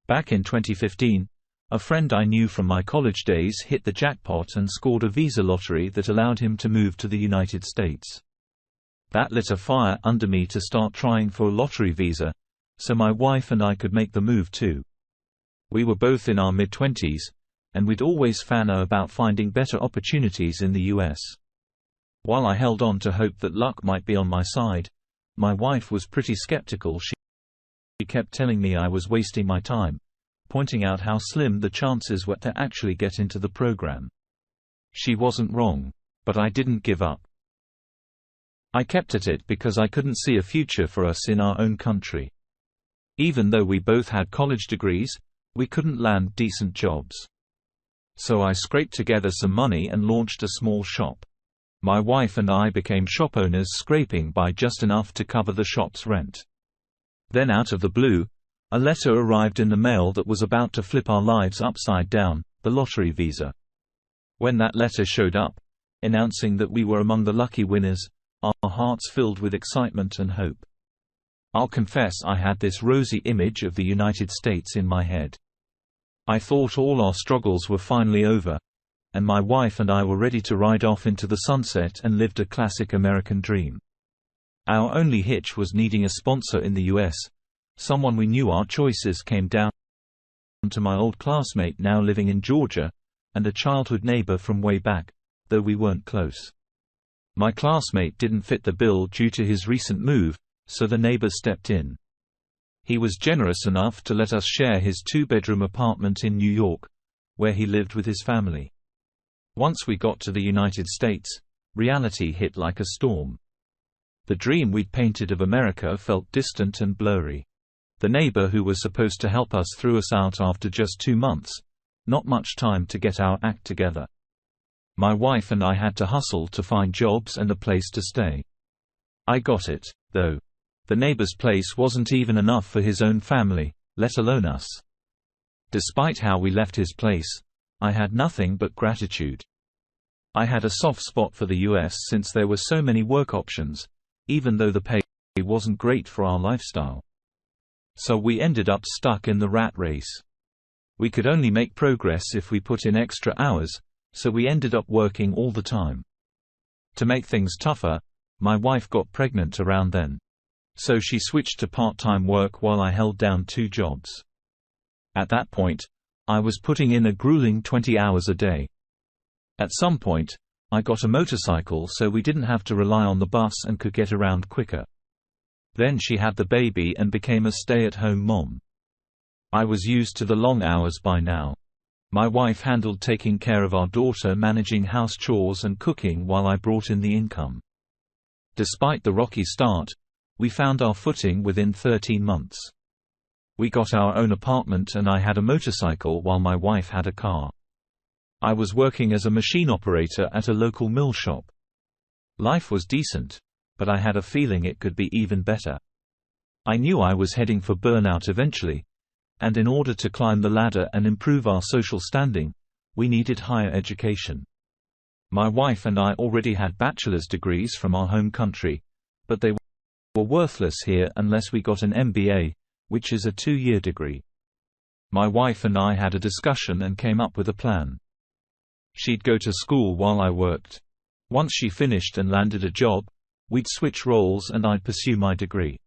Back in 2015, a friend I knew from my college days hit the jackpot and scored a visa lottery that allowed him to move to the United States. That lit a fire under me to start trying for a lottery visa, so my wife and I could make the move too. We were both in our mid-20s, and we'd always fanner about finding better opportunities in the US. While I held on to hope that luck might be on my side, my wife was pretty skeptical. She kept telling me I was wasting my time, pointing out how slim the chances were to actually get into the program. She wasn't wrong, but I didn't give up. I kept at it because I couldn't see a future for us in our own country. Even though we both had college degrees, we couldn't land decent jobs. So I scraped together some money and launched a small shop. My wife and I became shop owners, scraping by just enough to cover the shop's rent. Then out of the blue, a letter arrived in the mail that was about to flip our lives upside down, the lottery visa. When that letter showed up, announcing that we were among the lucky winners, our hearts filled with excitement and hope. I'll confess I had this rosy image of the United States in my head. I thought all our struggles were finally over, and my wife and I were ready to ride off into the sunset and lived a classic American dream. Our only hitch was needing a sponsor in the US, someone we knew. Our choices came down to my old classmate now living in Georgia, and a childhood neighbor from way back, though we weren't close. My classmate didn't fit the bill due to his recent move, so the neighbor stepped in. He was generous enough to let us share his 2-bedroom apartment in New York, where he lived with his family. Once we got to the United States, reality hit like a storm. The dream we'd painted of America felt distant and blurry. The neighbor who was supposed to help us threw us out after just 2 months, not much time to get our act together. My wife and I had to hustle to find jobs and a place to stay. I got it, though. The neighbor's place wasn't even enough for his own family, let alone us. Despite how we left his place, I had nothing but gratitude. I had a soft spot for the US since there were so many work options, even though the pay wasn't great for our lifestyle. So we ended up stuck in the rat race. We could only make progress if we put in extra hours, so we ended up working all the time. To make things tougher, my wife got pregnant around then. So she switched to part-time work while I held down 2 jobs. At that point, I was putting in a grueling 20 hours a day. At some point, I got a motorcycle so we didn't have to rely on the bus and could get around quicker. Then she had the baby and became a stay-at-home mom. I was used to the long hours by now. My wife handled taking care of our daughter, managing house chores and cooking while I brought in the income. Despite the rocky start, we found our footing within 13 months. We got our own apartment and I had a motorcycle while my wife had a car. I was working as a machine operator at a local mill shop. Life was decent, but I had a feeling it could be even better. I knew I was heading for burnout eventually, and in order to climb the ladder and improve our social standing, we needed higher education. My wife and I already had bachelor's degrees from our home country, but they were worthless here unless we got an MBA, which is a 2-year degree. My wife and I had a discussion and came up with a plan. She'd go to school while I worked. Once she finished and landed a job, we'd switch roles and I'd pursue my degree.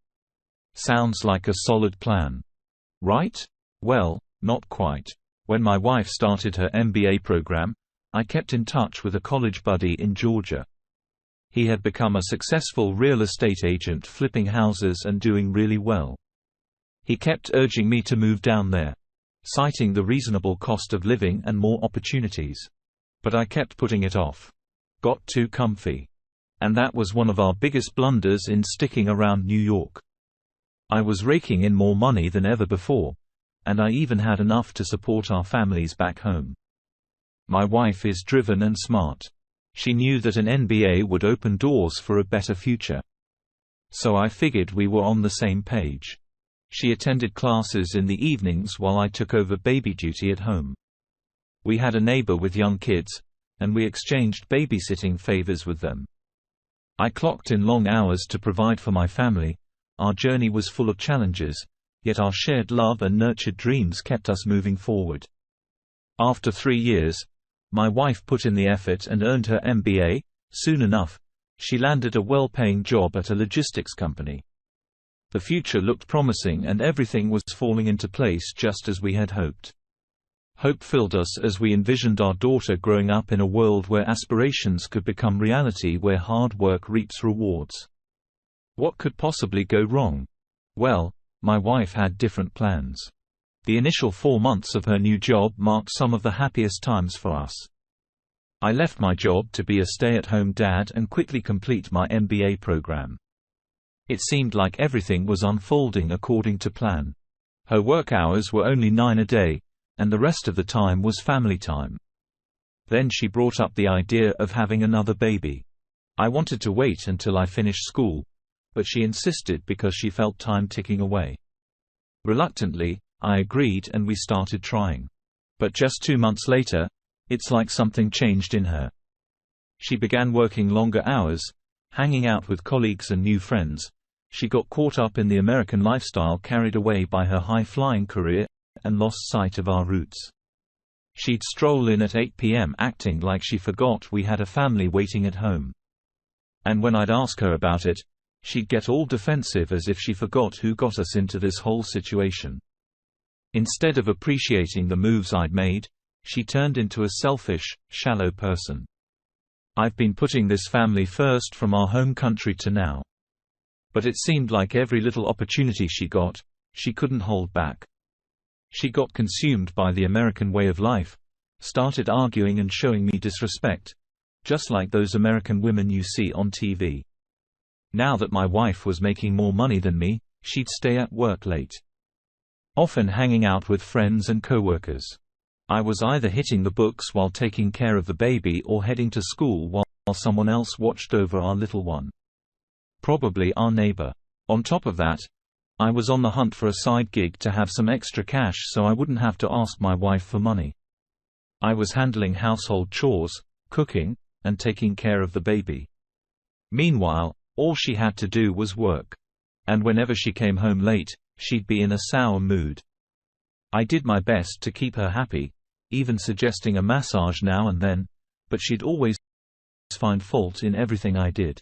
Sounds like a solid plan, right? Well, not quite. When my wife started her MBA program, I kept in touch with a college buddy in Georgia. He had become a successful real estate agent, flipping houses and doing really well. He kept urging me to move down there, citing the reasonable cost of living and more opportunities. But I kept putting it off. Got too comfy. And that was one of our biggest blunders in sticking around New York. I was raking in more money than ever before, and I even had enough to support our families back home. My wife is driven and smart. She knew that an MBA would open doors for a better future. So I figured we were on the same page. She attended classes in the evenings while I took over baby duty at home. We had a neighbor with young kids, and we exchanged babysitting favors with them. I clocked in long hours to provide for my family. Our journey was full of challenges, yet our shared love and nurtured dreams kept us moving forward. After 3 years, my wife put in the effort and earned her MBA. Soon enough, she landed a well-paying job at a logistics company. The future looked promising and everything was falling into place just as we had hoped. Hope filled us as we envisioned our daughter growing up in a world where aspirations could become reality, where hard work reaps rewards. What could possibly go wrong? Well, my wife had different plans. The initial 4 months of her new job marked some of the happiest times for us. I left my job to be a stay-at-home dad and quickly complete my MBA program. It seemed like everything was unfolding according to plan. Her work hours were only 9 a day, and the rest of the time was family time. Then she brought up the idea of having another baby. I wanted to wait until I finished school, but she insisted because she felt time ticking away. Reluctantly, I agreed and we started trying. But just 2 months later, it's like something changed in her. She began working longer hours, hanging out with colleagues and new friends. She got caught up in the American lifestyle, carried away by her high-flying career, and lost sight of our roots. She'd stroll in at 8 p.m. acting like she forgot we had a family waiting at home. And when I'd ask her about it, she'd get all defensive as if she forgot who got us into this whole situation. Instead of appreciating the moves I'd made, she turned into a selfish, shallow person. I've been putting this family first from our home country to now. But it seemed like every little opportunity she got, she couldn't hold back. She got consumed by the American way of life, started arguing and showing me disrespect, just like those American women you see on TV. Now that my wife was making more money than me, she'd stay at work late, often hanging out with friends and coworkers. I was either hitting the books while taking care of the baby or heading to school while someone else watched over our little one. Probably our neighbor. On top of that, I was on the hunt for a side gig to have some extra cash so I wouldn't have to ask my wife for money. I was handling household chores, cooking, and taking care of the baby. Meanwhile, all she had to do was work. And whenever she came home late, she'd be in a sour mood. I did my best to keep her happy, even suggesting a massage now and then, but she'd always find fault in everything I did.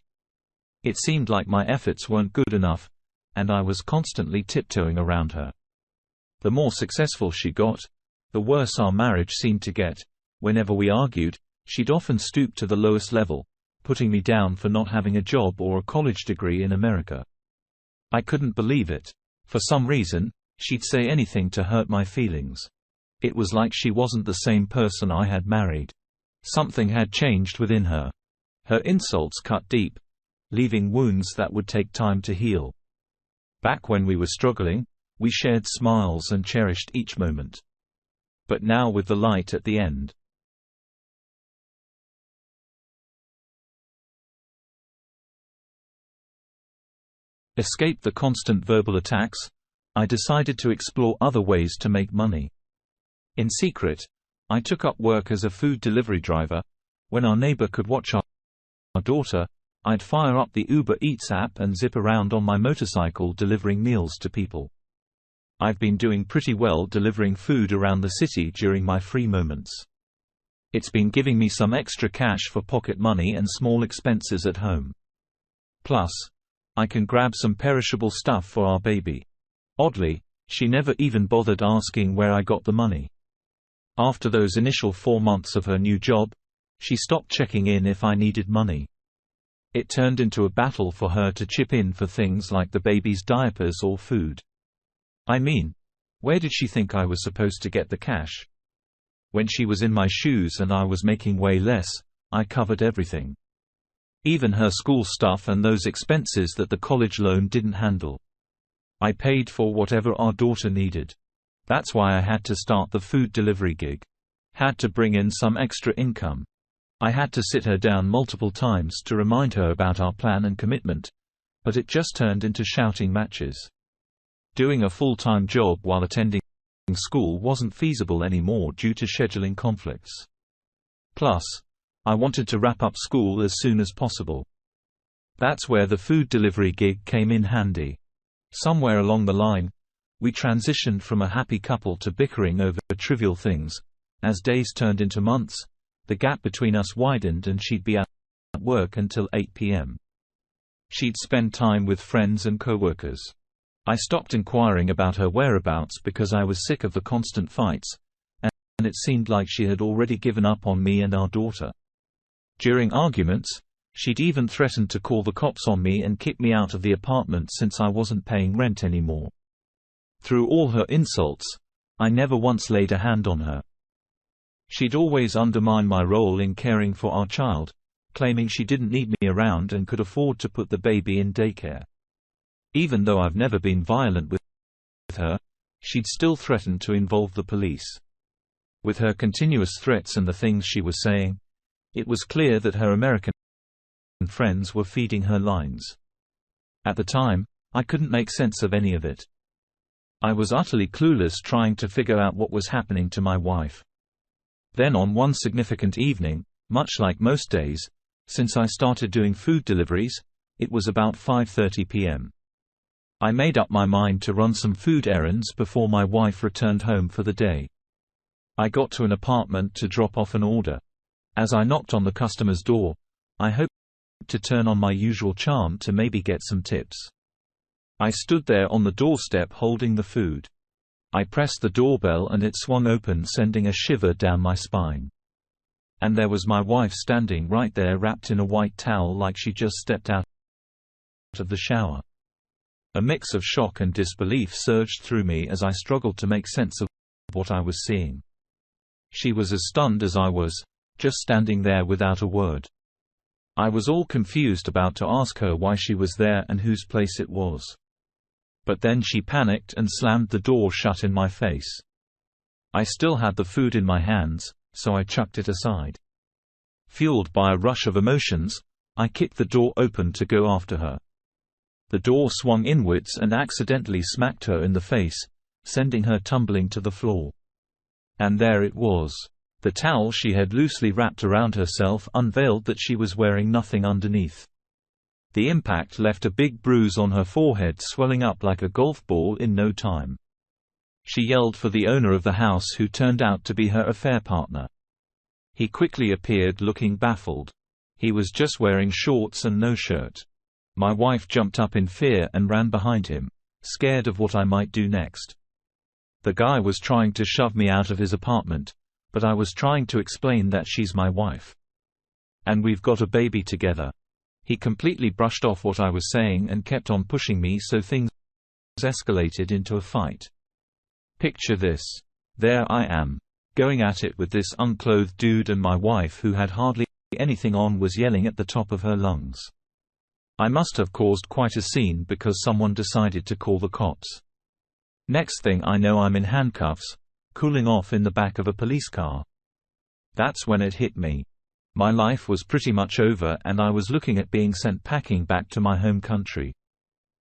It seemed like my efforts weren't good enough, and I was constantly tiptoeing around her. The more successful she got, the worse our marriage seemed to get. Whenever we argued, she'd often stoop to the lowest level, putting me down for not having a job or a college degree in America. I couldn't believe it. For some reason, she'd say anything to hurt my feelings. It was like she wasn't the same person I had married. Something had changed within her. Her insults cut deep, leaving wounds that would take time to heal. Back when we were struggling, we shared smiles and cherished each moment. But now with the light at the end. Escape the constant verbal attacks, I decided to explore other ways to make money. In secret, I took up work as a food delivery driver. When our neighbor could watch our daughter, I'd fire up the Uber Eats app and zip around on my motorcycle delivering meals to people. I've been doing pretty well delivering food around the city during my free moments. It's been giving me some extra cash for pocket money and small expenses at home. Plus, I can grab some perishable stuff for our baby. Oddly, she never even bothered asking where I got the money. After those initial 4 months of her new job, she stopped checking in if I needed money. It turned into a battle for her to chip in for things like the baby's diapers or food. I mean, where did she think I was supposed to get the cash? When she was in my shoes and I was making way less, I covered everything. Even her school stuff and those expenses that the college loan didn't handle. I paid for whatever our daughter needed. That's why I had to start the food delivery gig. Had to bring in some extra income. I had to sit her down multiple times to remind her about our plan and commitment, but it just turned into shouting matches. Doing a full-time job while attending school wasn't feasible anymore due to scheduling conflicts. Plus, I wanted to wrap up school as soon as possible. That's where the food delivery gig came in handy. Somewhere along the line, We transitioned from a happy couple to bickering over trivial things. As days turned into months, the gap between us widened and she'd be at work until 8 p.m. She'd spend time with friends and coworkers. I stopped inquiring about her whereabouts because I was sick of the constant fights, and it seemed like she had already given up on me and our daughter. During arguments, she'd even threatened to call the cops on me and kick me out of the apartment since I wasn't paying rent anymore. Through all her insults, I never once laid a hand on her. She'd always undermine my role in caring for our child, claiming she didn't need me around and could afford to put the baby in daycare. Even though I've never been violent with her, she'd still threaten to involve the police. With her continuous threats and the things she was saying, it was clear that her American friends were feeding her lines. At the time, I couldn't make sense of any of it. I was utterly clueless trying to figure out what was happening to my wife. Then on one significant evening, much like most days, since I started doing food deliveries, it was about 5:30 p.m. I made up my mind to run some food errands before my wife returned home for the day. I got to an apartment to drop off an order. As I knocked on the customer's door, I hoped to turn on my usual charm to maybe get some tips. I stood there on the doorstep holding the food. I pressed the doorbell and it swung open, sending a shiver down my spine. And there was my wife standing right there, wrapped in a white towel like she just stepped out of the shower. A mix of shock and disbelief surged through me as I struggled to make sense of what I was seeing. She was as stunned as I was, just standing there without a word. I was all confused, about to ask her why she was there and whose place it was. But then she panicked and slammed the door shut in my face. I still had the food in my hands, so I chucked it aside. Fueled by a rush of emotions, I kicked the door open to go after her. The door swung inwards and accidentally smacked her in the face, sending her tumbling to the floor. And there it was. The towel she had loosely wrapped around herself unveiled that she was wearing nothing underneath. The impact left a big bruise on her forehead, swelling up like a golf ball in no time. She yelled for the owner of the house, who turned out to be her affair partner. He quickly appeared, looking baffled. He was just wearing shorts and no shirt. My wife jumped up in fear and ran behind him, scared of what I might do next. The guy was trying to shove me out of his apartment, but I was trying to explain that she's my wife. And we've got a baby together. He completely brushed off what I was saying and kept on pushing me, so things escalated into a fight. Picture this. There I am, going at it with this unclothed dude, and my wife, who had hardly anything on, was yelling at the top of her lungs. I must have caused quite a scene because someone decided to call the cops. Next thing I know, I'm in handcuffs, cooling off in the back of a police car. That's when it hit me. My life was pretty much over, and I was looking at being sent packing back to my home country.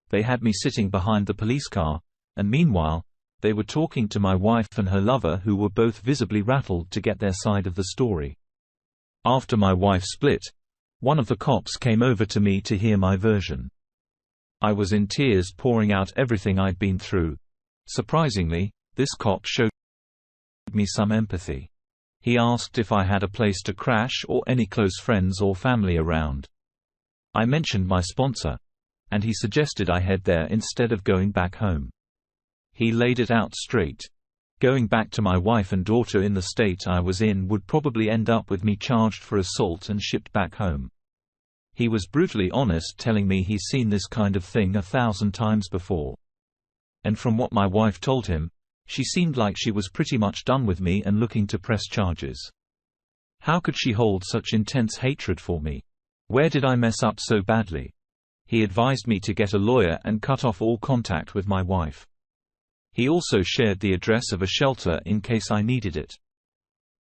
They had me sitting behind the police car, and meanwhile, they were talking to my wife and her lover, who were both visibly rattled to get their side of the story. After my wife split, one of the cops came over to me to hear my version. I was in tears, pouring out everything I'd been through. Surprisingly, this cop showed me some empathy. He asked if I had a place to crash or any close friends or family around. I mentioned my sponsor, and he suggested I head there instead of going back home. He laid it out straight. Going back to my wife and daughter in the state I was in would probably end up with me charged for assault and shipped back home. He was brutally honest, telling me he's seen this kind of thing 1,000 times before. And from what my wife told him, she seemed like she was pretty much done with me and looking to press charges. How could she hold such intense hatred for me? Where did I mess up so badly? He advised me to get a lawyer and cut off all contact with my wife. He also shared the address of a shelter in case I needed it.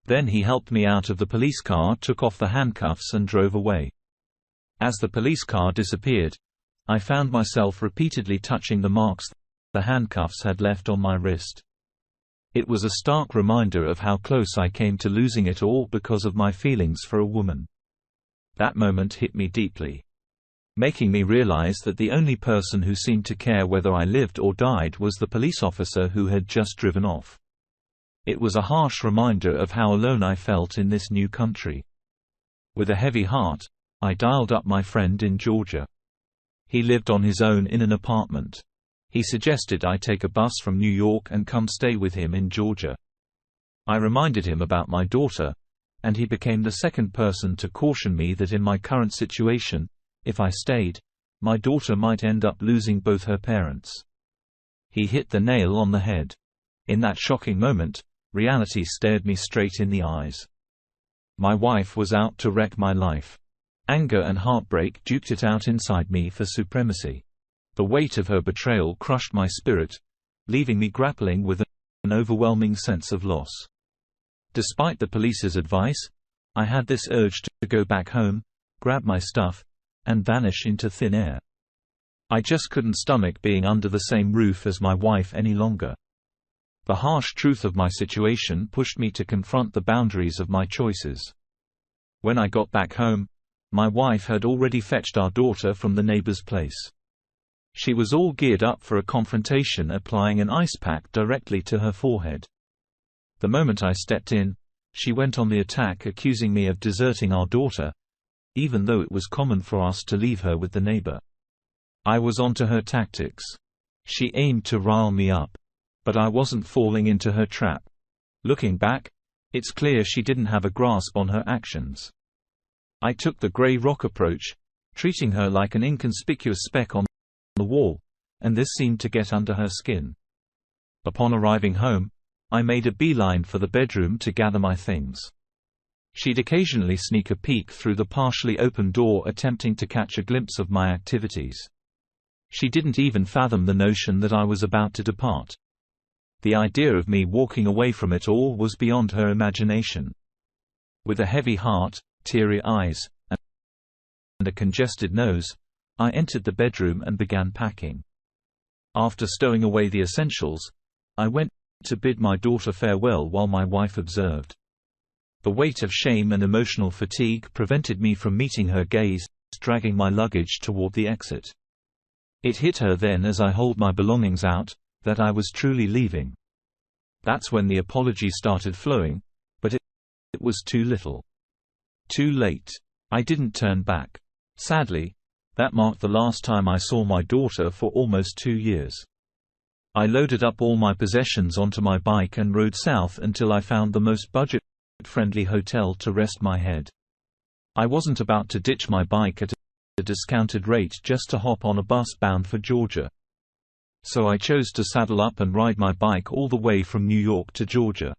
Then he helped me out of the police car, took off the handcuffs and drove away. As the police car disappeared, I found myself repeatedly touching the marks the handcuffs had left on my wrist. It was a stark reminder of how close I came to losing it all because of my feelings for a woman. That moment hit me deeply. making me realize that the only person who seemed to care whether I lived or died was the police officer who had just driven off. It was a harsh reminder of how alone I felt in this new country. With a heavy heart, I dialed up my friend in Georgia. He lived on his own in an apartment. He suggested I take a bus from New York and come stay with him in Georgia. I reminded him about my daughter, and he became the second person to caution me that in my current situation, if I stayed, my daughter might end up losing both her parents. He hit the nail on the head. In that shocking moment, reality stared me straight in the eyes. My wife was out to wreck my life. Anger and heartbreak duked it out inside me for supremacy. The weight of her betrayal crushed my spirit, leaving me grappling with an overwhelming sense of loss. Despite the police's advice, I had this urge to go back home, grab my stuff, and vanish into thin air. I just couldn't stomach being under the same roof as my wife any longer. The harsh truth of my situation pushed me to confront the boundaries of my choices. When I got back home, my wife had already fetched our daughter from the neighbor's place. She was all geared up for a confrontation, applying an ice pack directly to her forehead. The moment I stepped in, she went on the attack, accusing me of deserting our daughter, even though it was common for us to leave her with the neighbor. I was onto her tactics. She aimed to rile me up. But I wasn't falling into her trap. Looking back, it's clear she didn't have a grasp on her actions. I took the gray rock approach, treating her like an inconspicuous speck on the wall, and this seemed to get under her skin. Upon arriving home, I made a beeline for the bedroom to gather my things. She'd occasionally sneak a peek through the partially open door, attempting to catch a glimpse of my activities. She didn't even fathom the notion that I was about to depart. The idea of me walking away from it all was beyond her imagination. With a heavy heart, teary eyes, and a congested nose, I entered the bedroom and began packing. After stowing away the essentials, I went to bid my daughter farewell while my wife observed. The weight of shame and emotional fatigue prevented me from meeting her gaze, dragging my luggage toward the exit. It hit her then, as I hauled my belongings out, that I was truly leaving. That's when the apology started flowing, but it was too little. Too late. I didn't turn back. Sadly, that marked the last time I saw my daughter for almost 2 years. I loaded up all my possessions onto my bike and rode south until I found the most budget-friendly hotel to rest my head. I wasn't about to ditch my bike at a discounted rate just to hop on a bus bound for Georgia. So I chose to saddle up and ride my bike all the way from New York to Georgia.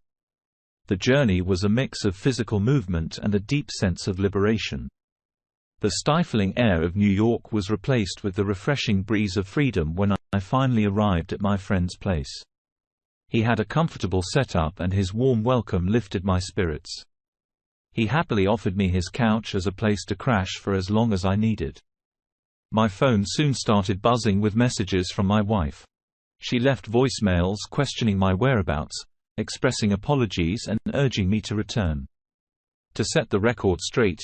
The journey was a mix of physical movement and a deep sense of liberation. The stifling air of New York was replaced with the refreshing breeze of freedom when I finally arrived at my friend's place. He had a comfortable setup and his warm welcome lifted my spirits. He happily offered me his couch as a place to crash for as long as I needed. My phone soon started buzzing with messages from my wife. She left voicemails questioning my whereabouts, expressing apologies and urging me to return. To set the record straight,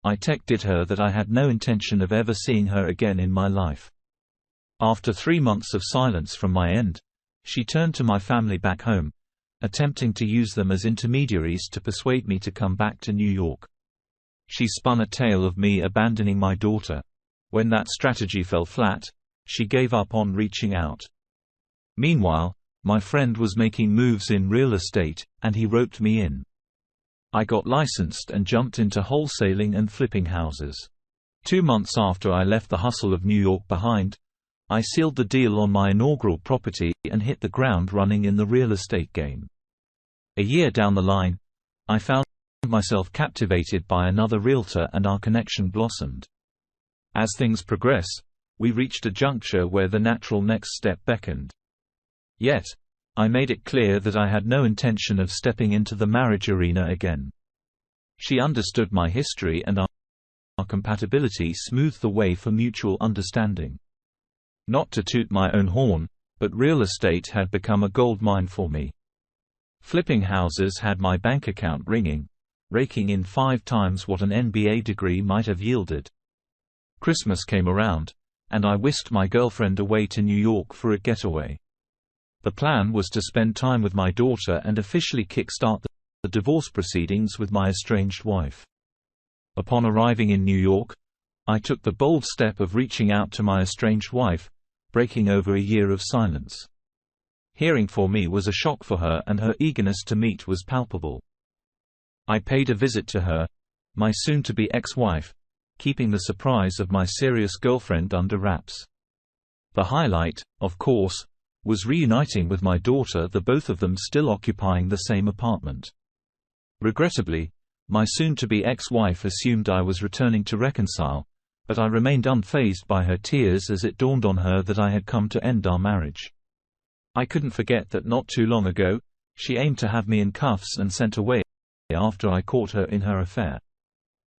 I texted her that I had no intention of ever seeing her again in my life. After 3 months of silence from my end, she turned to my family back home, attempting to use them as intermediaries to persuade me to come back to New York. She spun a tale of me abandoning my daughter. When that strategy fell flat, she gave up on reaching out. Meanwhile, my friend was making moves in real estate, and he roped me in. I got licensed and jumped into wholesaling and flipping houses. 2 months after I left the hustle of New York behind, I sealed the deal on my inaugural property and hit the ground running in the real estate game. A year down the line, I found myself captivated by another realtor and our connection blossomed. As things progress, we reached a juncture where the natural next step beckoned. Yet, I made it clear that I had no intention of stepping into the marriage arena again. She understood my history and our compatibility smoothed the way for mutual understanding. Not to toot my own horn, but real estate had become a goldmine for me. Flipping houses had my bank account ringing, raking in 5 times what an MBA degree might have yielded. Christmas came around, and I whisked my girlfriend away to New York for a getaway. The plan was to spend time with my daughter and officially kick-start the divorce proceedings with my estranged wife. Upon arriving in New York, I took the bold step of reaching out to my estranged wife, breaking over a year of silence. Hearing from me was a shock for her, and her eagerness to meet was palpable. I paid a visit to her, my soon-to-be ex-wife, keeping the surprise of my serious girlfriend under wraps. The highlight, of course, was reuniting with my daughter, the both of them still occupying the same apartment. Regrettably, my soon-to-be ex-wife assumed I was returning to reconcile, but I remained unfazed by her tears as it dawned on her that I had come to end our marriage. I couldn't forget that not too long ago, she aimed to have me in cuffs and sent away after I caught her in her affair.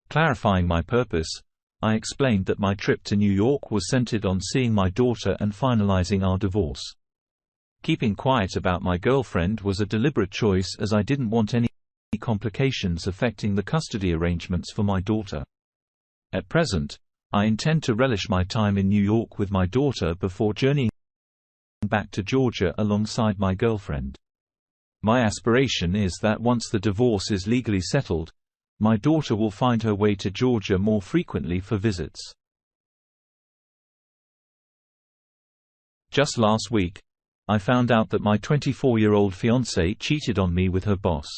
Clarifying my purpose, I explained that my trip to New York was centered on seeing my daughter and finalizing our divorce. Keeping quiet about my girlfriend was a deliberate choice, as I didn't want any complications affecting the custody arrangements for my daughter. At present, I intend to relish my time in New York with my daughter before journeying back to Georgia alongside my girlfriend. My aspiration is that once the divorce is legally settled, my daughter will find her way to Georgia more frequently for visits. Just last week, I found out that my 24-year-old fiancé cheated on me with her boss.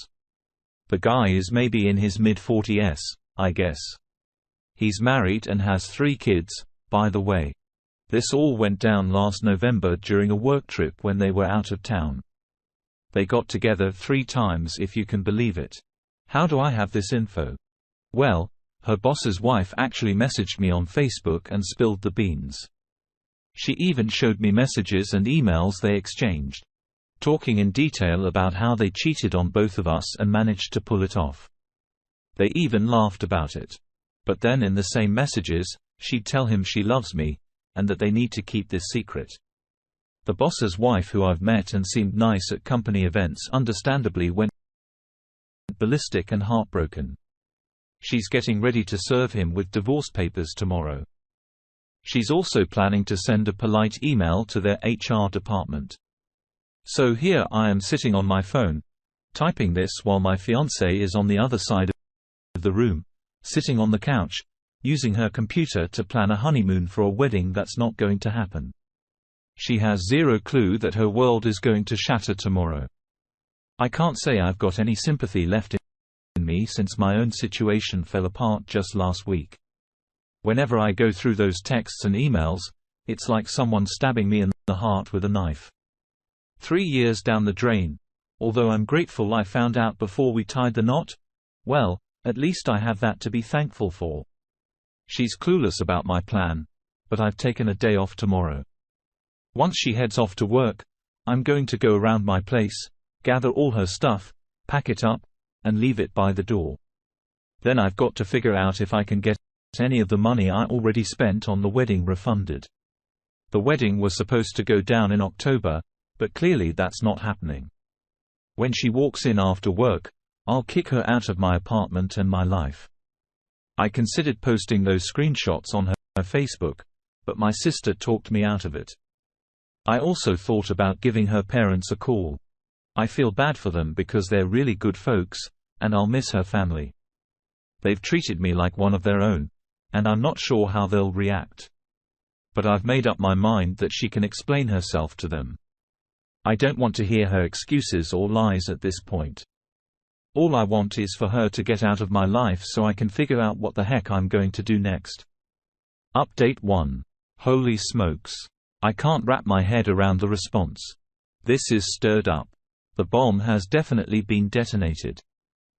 The guy is maybe in his mid-40s, I guess. He's married and has 3 kids, by the way. This all went down last November during a work trip when they were out of town. They got together 3 times, if you can believe it. How do I have this info? Well, her boss's wife actually messaged me on Facebook and spilled the beans. She even showed me messages and emails they exchanged, talking in detail about how they cheated on both of us and managed to pull it off. They even laughed about it. But then in the same messages, she'd tell him she loves me, and that they need to keep this secret. The boss's wife, who I've met and seemed nice at company events, understandably went ballistic and heartbroken. She's getting ready to serve him with divorce papers tomorrow. She's also planning to send a polite email to their HR department. So here I am sitting on my phone, typing this while my fiancée is on the other side of the room, sitting on the couch, using her computer to plan a honeymoon for a wedding that's not going to happen. She has zero clue that her world is going to shatter tomorrow. I can't say I've got any sympathy left in me since my own situation fell apart just last week. Whenever I go through those texts and emails, it's like someone stabbing me in the heart with a knife. 3 years down the drain. Although I'm grateful I found out before we tied the knot, well, at least I have that to be thankful for. She's clueless about my plan, but I've taken a day off tomorrow. Once she heads off to work, I'm going to go around my place, gather all her stuff, pack it up, and leave it by the door. Then I've got to figure out if I can get any of the money I already spent on the wedding refunded. The wedding was supposed to go down in October, but clearly that's not happening. When she walks in after work, I'll kick her out of my apartment and my life. I considered posting those screenshots on her Facebook, but my sister talked me out of it. I also thought about giving her parents a call. I feel bad for them because they're really good folks, and I'll miss her family. They've treated me like one of their own, and I'm not sure how they'll react. But I've made up my mind that she can explain herself to them. I don't want to hear her excuses or lies at this point. All I want is for her to get out of my life so I can figure out what the heck I'm going to do next. Update 1. Holy smokes. I can't wrap my head around the response. This is stirred up. The bomb has definitely been detonated.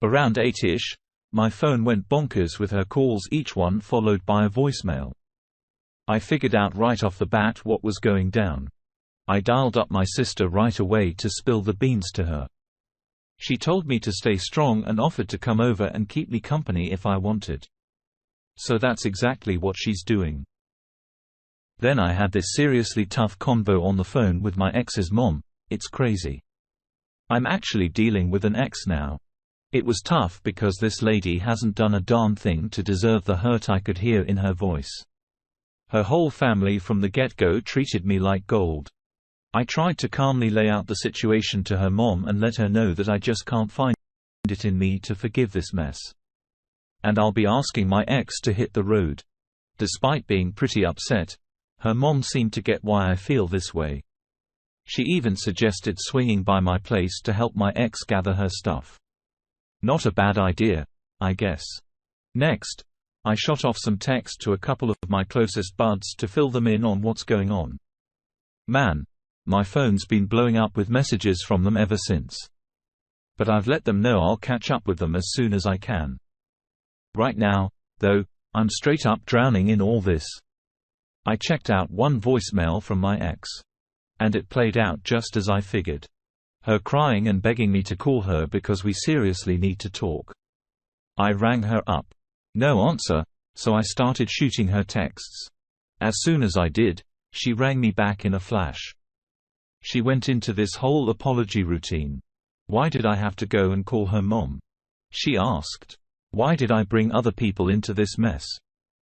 Around 8-ish, my phone went bonkers with her calls, each one followed by a voicemail. I figured out right off the bat what was going down. I dialed up my sister right away to spill the beans to her. She told me to stay strong and offered to come over and keep me company if I wanted. So that's exactly what she's doing. Then I had this seriously tough convo on the phone with my ex's mom. It's crazy. I'm actually dealing with an ex now. It was tough because this lady hasn't done a darn thing to deserve the hurt I could hear in her voice. Her whole family from the get-go treated me like gold. I tried to calmly lay out the situation to her mom and let her know that I just can't find it in me to forgive this mess. And I'll be asking my ex to hit the road. Despite being pretty upset, her mom seemed to get why I feel this way. She even suggested swinging by my place to help my ex gather her stuff. Not a bad idea, I guess. Next, I shot off some text to a couple of my closest buds to fill them in on what's going on. Man, my phone's been blowing up with messages from them ever since. But I've let them know I'll catch up with them as soon as I can. Right now, though, I'm straight up drowning in all this. I checked out one voicemail from my ex. And it played out just as I figured. Her crying and begging me to call her because we seriously need to talk. I rang her up. No answer, so I started shooting her texts. As soon as I did, she rang me back in a flash. She went into this whole apology routine. Why did I have to go and call her mom? She asked. Why did I bring other people into this mess?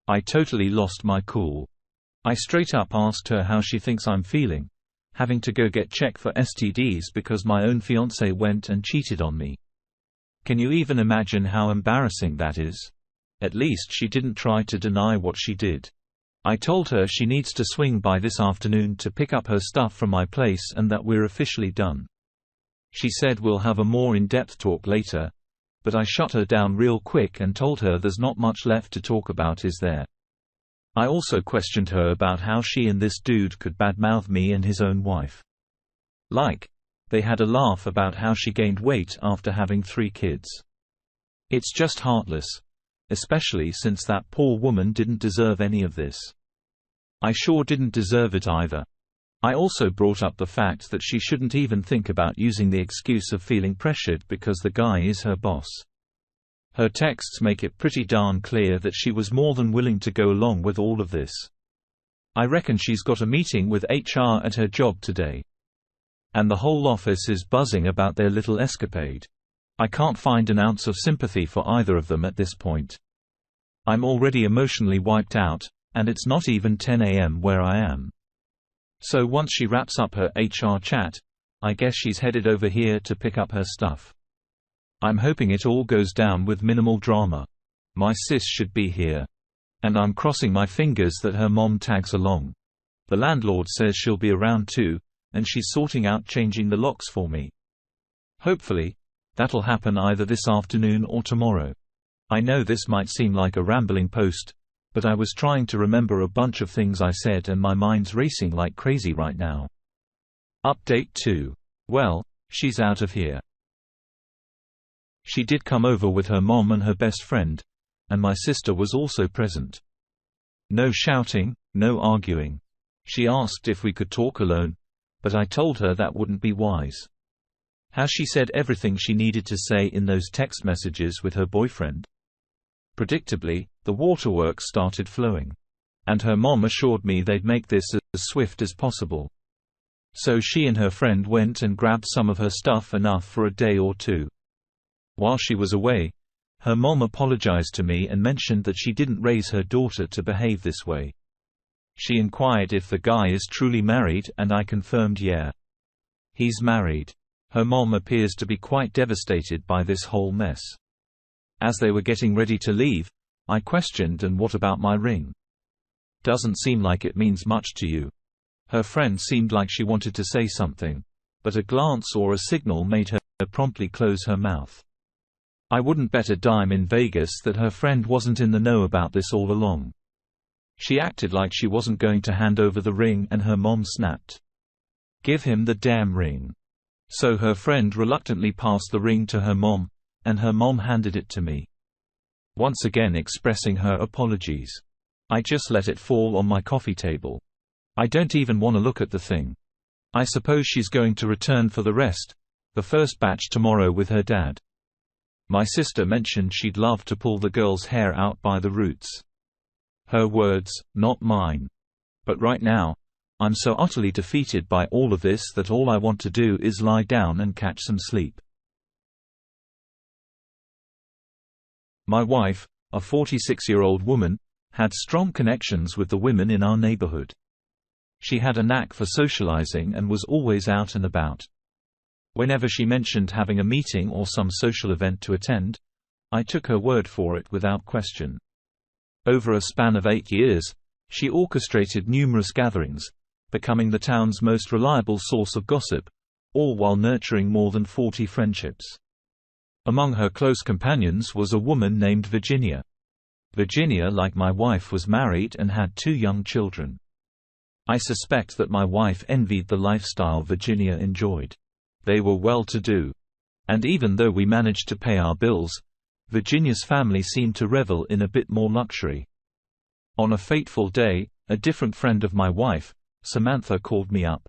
I totally lost my cool. I straight up asked her how she thinks I'm feeling, having to go get checked for STDs because my own fiancé went and cheated on me. Can you even imagine how embarrassing that is? At least she didn't try to deny what she did. I told her she needs to swing by this afternoon to pick up her stuff from my place and that we're officially done. She said we'll have a more in-depth talk later, but I shut her down real quick and told her there's not much left to talk about, is there? I also questioned her about how she and this dude could badmouth me and his own wife. Like, they had a laugh about how she gained weight after having 3 kids. It's just heartless. Especially since that poor woman didn't deserve any of this. I sure didn't deserve it either. I also brought up the fact that she shouldn't even think about using the excuse of feeling pressured because the guy is her boss. Her texts make it pretty darn clear that she was more than willing to go along with all of this. I reckon she's got a meeting with HR at her job today. And the whole office is buzzing about their little escapade. I can't find an ounce of sympathy for either of them at this point. I'm already emotionally wiped out, and it's not even 10 a.m. where I am. So once she wraps up her HR chat, I guess she's headed over here to pick up her stuff. I'm hoping it all goes down with minimal drama. My sis should be here. And I'm crossing my fingers that her mom tags along. The landlord says she'll be around too, and she's sorting out changing the locks for me. Hopefully, that'll happen either this afternoon or tomorrow. I know this might seem like a rambling post, but I was trying to remember a bunch of things I said and my mind's racing like crazy right now. Update 2. Well, she's out of here. She did come over with her mom and her best friend, and my sister was also present. No shouting, no arguing. She asked if we could talk alone, but I told her that wouldn't be wise. Has she said everything she needed to say in those text messages with her boyfriend? Predictably, the waterworks started flowing. And her mom assured me they'd make this as swift as possible. So she and her friend went and grabbed some of her stuff, enough for a day or two. While she was away, her mom apologized to me and mentioned that she didn't raise her daughter to behave this way. She inquired if the guy is truly married, and I confirmed yeah. He's married. Her mom appears to be quite devastated by this whole mess. As they were getting ready to leave, I questioned, and what about my ring? Doesn't seem like it means much to you. Her friend seemed like she wanted to say something, but a glance or a signal made her promptly close her mouth. I wouldn't bet a dime in Vegas that her friend wasn't in the know about this all along. She acted like she wasn't going to hand over the ring, and her mom snapped, "Give him the damn ring." So her friend reluctantly passed the ring to her mom, and her mom handed it to me. Once again expressing her apologies. I just let it fall on my coffee table. I don't even want to look at the thing. I suppose she's going to return for the rest, the first batch tomorrow with her dad. My sister mentioned she'd love to pull the girl's hair out by the roots. Her words, not mine. But right now, I'm so utterly defeated by all of this that all I want to do is lie down and catch some sleep. My wife, a 46-year-old woman, had strong connections with the women in our neighborhood. She had a knack for socializing and was always out and about. Whenever she mentioned having a meeting or some social event to attend, I took her word for it without question. Over a span of 8 years, she orchestrated numerous gatherings, becoming the town's most reliable source of gossip, all while nurturing more than 40 friendships. Among her close companions was a woman named Virginia. Virginia, like my wife, was married and had 2 young children. I suspect that my wife envied the lifestyle Virginia enjoyed. They were well-to-do. And even though we managed to pay our bills, Virginia's family seemed to revel in a bit more luxury. On a fateful day, a different friend of my wife, Samantha, called me up.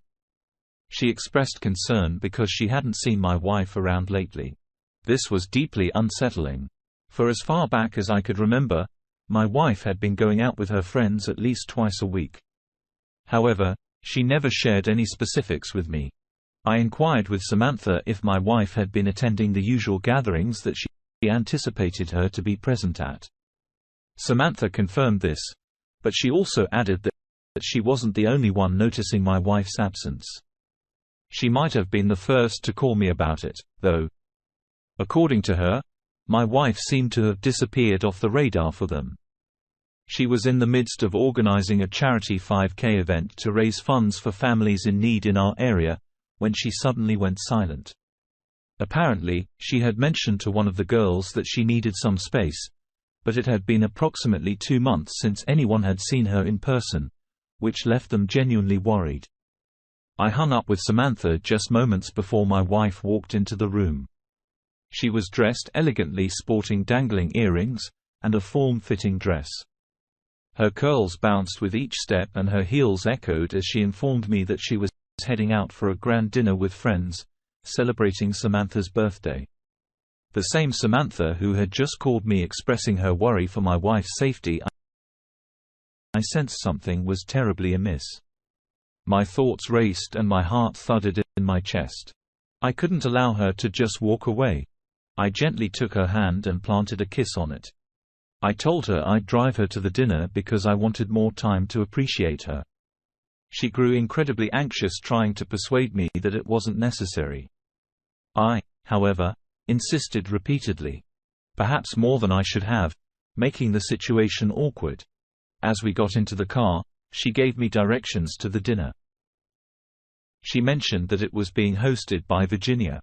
She expressed concern because she hadn't seen my wife around lately. This was deeply unsettling. For as far back as I could remember, my wife had been going out with her friends at least twice a week. However, she never shared any specifics with me. I inquired with Samantha if my wife had been attending the usual gatherings that she anticipated her to be present at. Samantha confirmed this, but she also added that she wasn't the only one noticing my wife's absence. She might have been the first to call me about it, though. According to her, my wife seemed to have disappeared off the radar for them. She was in the midst of organizing a charity 5K event to raise funds for families in need in our area, when she suddenly went silent. Apparently, she had mentioned to one of the girls that she needed some space, but it had been approximately 2 months since anyone had seen her in person, which left them genuinely worried. I hung up with Samantha just moments before my wife walked into the room. She was dressed elegantly, sporting dangling earrings, and a form-fitting dress. Her curls bounced with each step and her heels echoed as she informed me that she was heading out for a grand dinner with friends, celebrating Samantha's birthday. The same Samantha who had just called me expressing her worry for my wife's safety. I sensed something was terribly amiss. My thoughts raced and my heart thudded in my chest. I couldn't allow her to just walk away. I gently took her hand and planted a kiss on it. I told her I'd drive her to the dinner because I wanted more time to appreciate her. She grew incredibly anxious, trying to persuade me that it wasn't necessary. I, however, insisted repeatedly. Perhaps more than I should have, making the situation awkward. As we got into the car, she gave me directions to the dinner. She mentioned that it was being hosted by Virginia,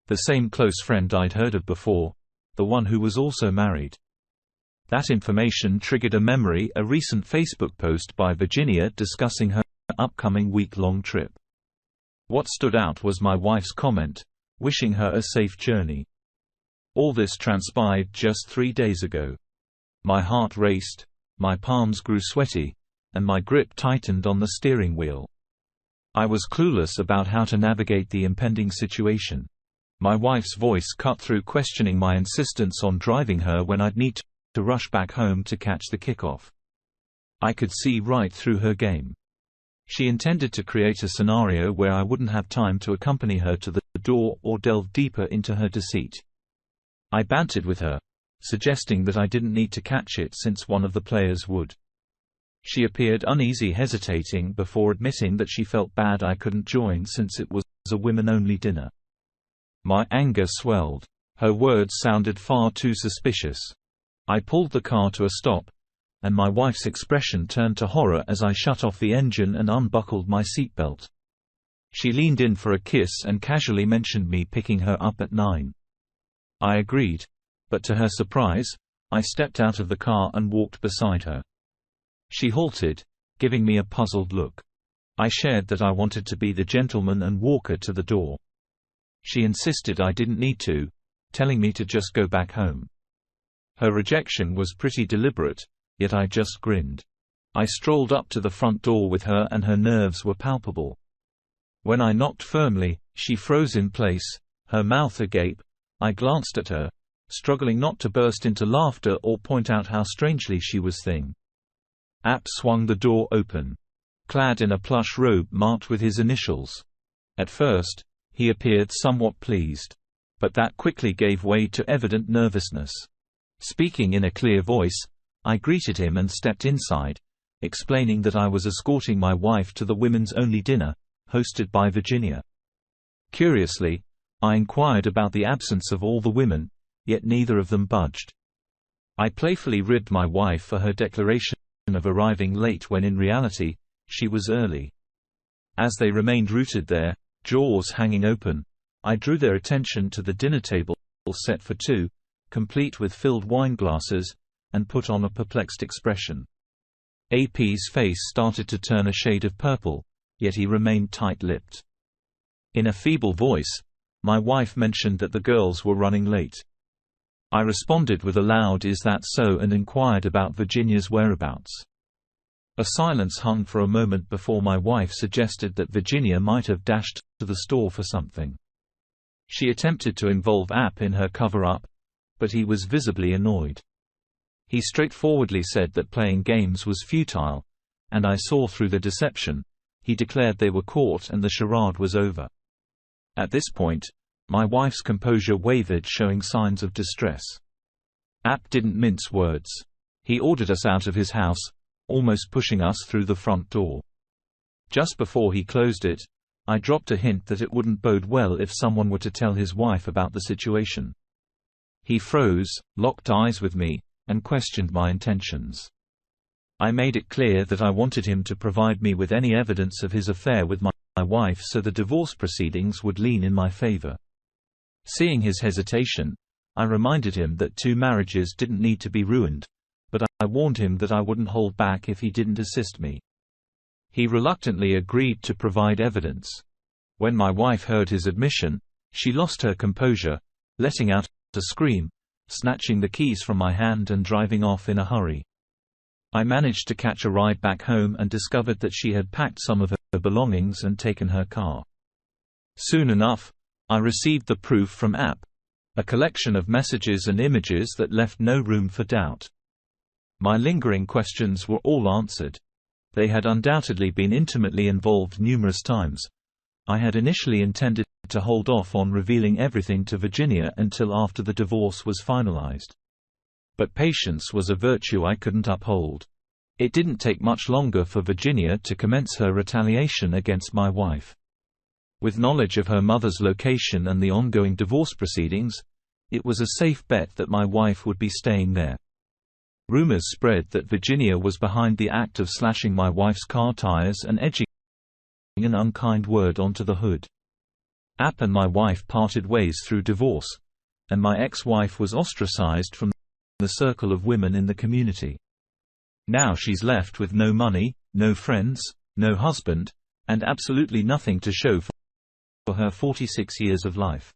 the same close friend I'd heard of before, the one who was also married. That information triggered a memory, a recent Facebook post by Virginia discussing her upcoming week-long trip. What stood out was my wife's comment, wishing her a safe journey. All this transpired just 3 days ago. My heart raced, my palms grew sweaty, and my grip tightened on the steering wheel. I was clueless about how to navigate the impending situation. My wife's voice cut through, questioning my insistence on driving her when I'd need to rush back home to catch the kickoff. I could see right through her game. She intended to create a scenario where I wouldn't have time to accompany her to the door or delve deeper into her deceit. I bantered with her, suggesting that I didn't need to catch it since one of the players would. She appeared uneasy, hesitating before admitting that she felt bad I couldn't join since it was a women-only dinner. My anger swelled. Her words sounded far too suspicious. I pulled the car to a stop, and my wife's expression turned to horror as I shut off the engine and unbuckled my seatbelt. She leaned in for a kiss and casually mentioned me picking her up at 9. I agreed, but to her surprise, I stepped out of the car and walked beside her. She halted, giving me a puzzled look. I shared that I wanted to be the gentleman and walk her to the door. She insisted I didn't need to, telling me to just go back home. Her rejection was pretty deliberate, yet I just grinned. I strolled up to the front door with her and her nerves were palpable. When I knocked firmly, she froze in place, her mouth agape. I glanced at her, struggling not to burst into laughter or point out how strangely she was thing. App swung the door open. Clad in a plush robe marked with his initials. At first, he appeared somewhat pleased. But that quickly gave way to evident nervousness. Speaking in a clear voice, I greeted him and stepped inside, explaining that I was escorting my wife to the women's only dinner, hosted by Virginia. Curiously, I inquired about the absence of all the women, yet neither of them budged. I playfully ribbed my wife for her declaration of arriving late when in reality, she was early. As they remained rooted there, jaws hanging open, I drew their attention to the dinner table set for two, complete with filled wine glasses, and put on a perplexed expression. AP's face started to turn a shade of purple, yet he remained tight-lipped. In a feeble voice, my wife mentioned that the girls were running late. I responded with a loud "Is that so?" and inquired about Virginia's whereabouts. A silence hung for a moment before my wife suggested that Virginia might have dashed to the store for something. She attempted to involve App in her cover-up, but he was visibly annoyed. He straightforwardly said that playing games was futile, and I saw through the deception. He declared they were caught and the charade was over. At this point, my wife's composure wavered, showing signs of distress. App didn't mince words. He ordered us out of his house, almost pushing us through the front door. Just before he closed it, I dropped a hint that it wouldn't bode well if someone were to tell his wife about the situation. He froze, locked eyes with me, and questioned my intentions. I made it clear that I wanted him to provide me with any evidence of his affair with my wife so the divorce proceedings would lean in my favor. Seeing his hesitation, I reminded him that 2 marriages didn't need to be ruined, but I warned him that I wouldn't hold back if he didn't assist me. He reluctantly agreed to provide evidence. When my wife heard his admission, she lost her composure, letting out a scream, snatching the keys from my hand and driving off in a hurry. I managed to catch a ride back home and discovered that she had packed some of her belongings and taken her car. Soon enough, I received the proof from App, a collection of messages and images that left no room for doubt. My lingering questions were all answered. They had undoubtedly been intimately involved numerous times. I had initially intended to hold off on revealing everything to Virginia until after the divorce was finalized. But patience was a virtue I couldn't uphold. It didn't take much longer for Virginia to commence her retaliation against my wife. With knowledge of her mother's location and the ongoing divorce proceedings, it was a safe bet that my wife would be staying there. Rumors spread that Virginia was behind the act of slashing my wife's car tires and edging an unkind word onto the hood. App and my wife parted ways through divorce, and my ex-wife was ostracized from the circle of women in the community. Now she's left with no money, no friends, no husband, and absolutely nothing to show for her 46 years of life.